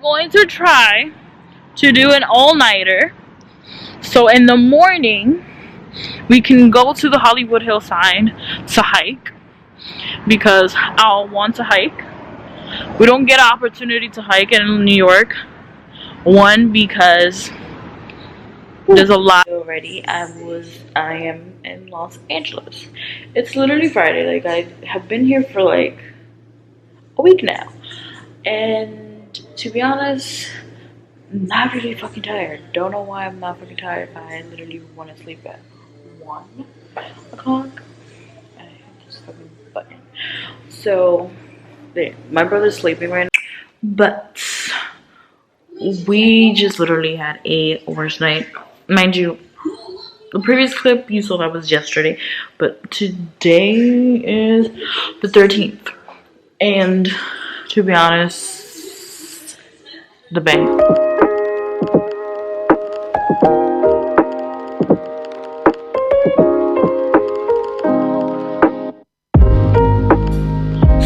going to try to do an all-nighter. So in the morning, we can go to the Hollywood Hillside to hike because I'll want to hike. We don't get an opportunity to hike in New York. One, because there's a lot already. I am in Los Angeles. It's literally Friday. Like, I have been here for like a week now. And to be honest, I'm not really fucking tired. Don't know why I'm not fucking tired. I literally want to sleep at 1 o'clock. I have this fucking button. So, my brother's sleeping right now. But we just literally had a worst night. Mind you, the previous clip you saw that was yesterday. But today is the 13th. And to be honest, the bank.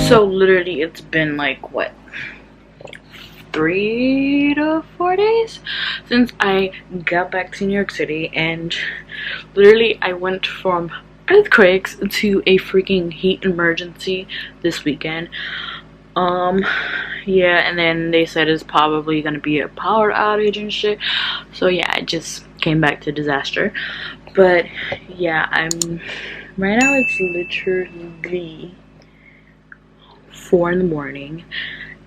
So literally it's been like what, 3 to 4 days since I got back to New York City, and literally I went from earthquakes to a freaking heat emergency this weekend. Yeah, and then they said it's probably gonna be a power outage and shit. So yeah, I just came back to disaster. But yeah, right now it's literally 4 in the morning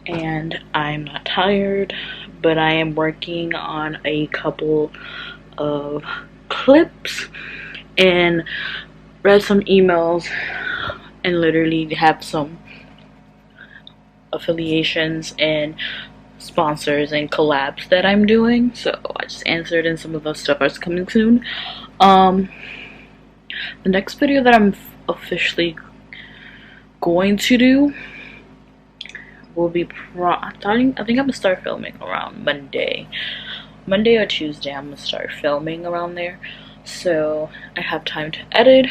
and I'm not tired, but I am working on a couple of clips and read some emails and literally have some affiliations and sponsors and collabs that I'm doing. So I just answered, and some of those stuff is coming soon. The next video that I'm officially going to do will be I think I'm gonna start filming around Monday or Tuesday. I'm gonna start filming around there, so I have time to edit.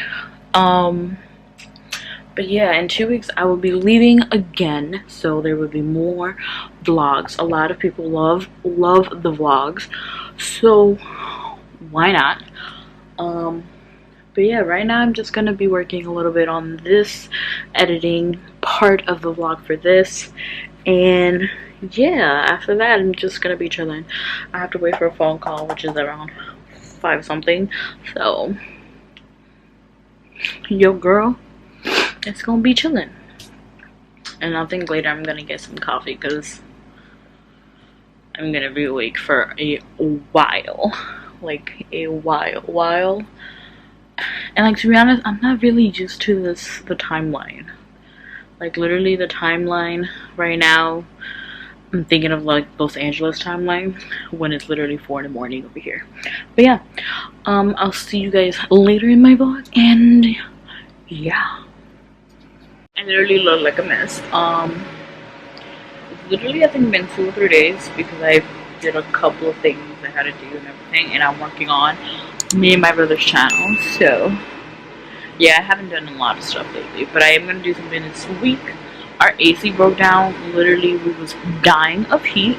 But yeah, in 2 weeks I will be leaving again, so there will be more vlogs. A lot of people love the vlogs, so why not? But yeah, right now I'm just gonna be working a little bit on this editing part of the vlog for this, and yeah, after that I'm just gonna be chilling. I have to wait for a phone call, which is around 5 something, so yo girl, it's gonna be chilling. And I think later I'm gonna get some coffee because I'm gonna be awake for a while, like a while. And like, to be honest, I'm not really used to the timeline. Like literally the timeline right now, I'm thinking of like Los Angeles timeline when it's literally 4 in the morning over here. But yeah, I'll see you guys later in my vlog, and yeah. I literally look like a mess. It's literally I think been 2 or 3 days because I did a couple of things I had to do and everything, and I'm working on me and my brother's channel. So yeah, I haven't done a lot of stuff lately, but I am gonna do something this week. Our AC broke down. Literally we was dying of heat,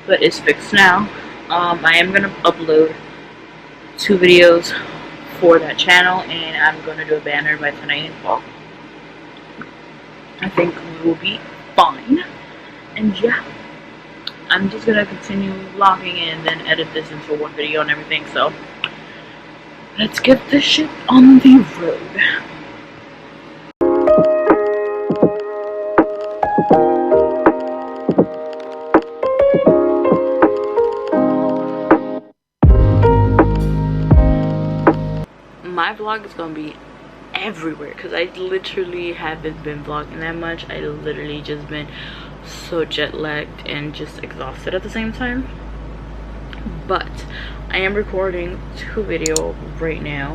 but it's fixed now. I am gonna upload 2 videos for that channel, and I'm gonna do a banner by tonight. Well, I think we will be fine. And yeah, I'm just gonna continue vlogging and then edit this into one video and everything. So let's get this shit on the road. My vlog is gonna be everywhere because I literally haven't been vlogging that much. I literally just been so jet lagged and just exhausted at the same time. But I am recording 2 videos right now.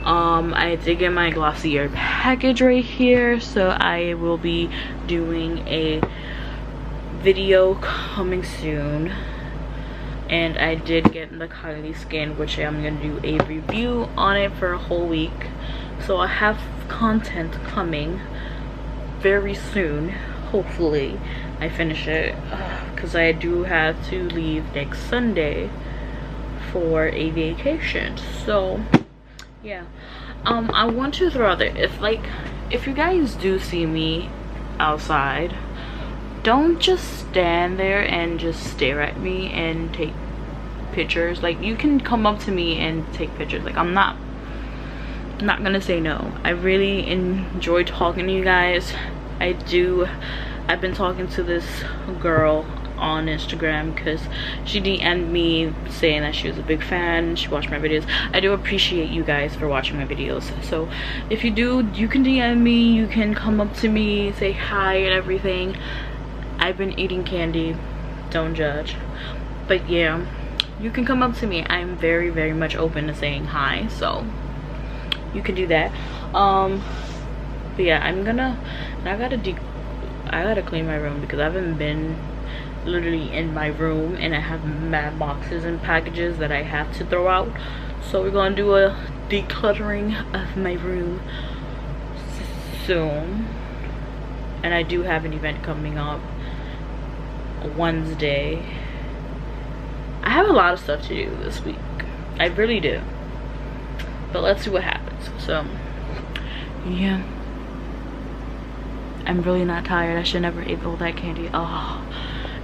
I did get my Glossier package right here, so I will be doing a video coming soon. And I did get the Kylie skin, which I'm gonna do a review on it for a whole week. So I have content coming very soon. Hopefully I finish it, because because I do have to leave next Sunday for a vacation. So yeah, I want to throw out there, if you guys do see me outside, don't just stand there and just stare at me and take pictures. Like, you can come up to me and take pictures. Like, I'm not gonna say no. I really enjoy talking to you guys. I've been talking to this girl on Instagram because she DM'd me saying that she was a big fan, she watched my videos. I do appreciate you guys for watching my videos. So if you do, you can DM me, you can come up to me, say hi and everything. I've been eating candy, don't judge. But yeah, you can come up to me. I'm very, very much open to saying hi, so you can do that. But yeah, I gotta clean my room because I haven't been literally in my room, and I have mad boxes and packages that I have to throw out. So we're gonna do a decluttering of my room soon. And I do have an event coming up Wednesday. I have a lot of stuff to do this week, I really do, but let's see what happens. So yeah, I'm really not tired. I should never ate all that candy. Oh,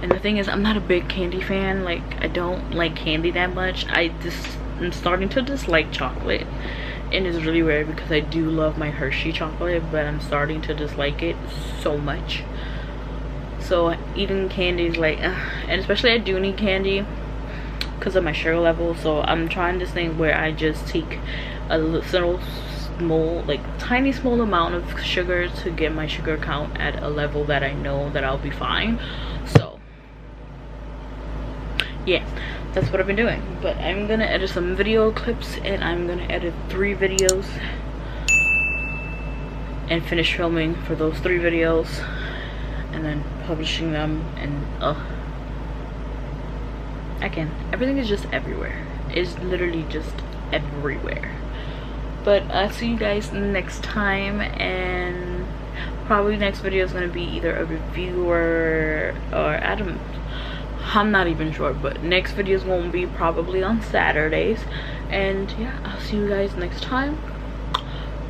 and the thing is, I'm not a big candy fan. Like, I don't like candy that much. I'm starting to dislike chocolate, and it's really weird because I do love my Hershey chocolate, but I'm starting to dislike it so much. So eating candy is like, and especially I do need candy because of my sugar level. So I'm trying this thing where I just take a little small, like tiny small amount of sugar to get my sugar count at a level that I know that I'll be fine. So yeah, that's what I've been doing. But I'm gonna edit some video clips, and I'm gonna edit 3 videos and finish filming for those 3 videos and then publishing them. And everything is just everywhere. It's literally just everywhere. But I'll see you guys next time, and probably next video is going to be either a review or I'm not even sure, but next videos won't be probably on Saturdays. And yeah, I'll see you guys next time.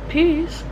Peace.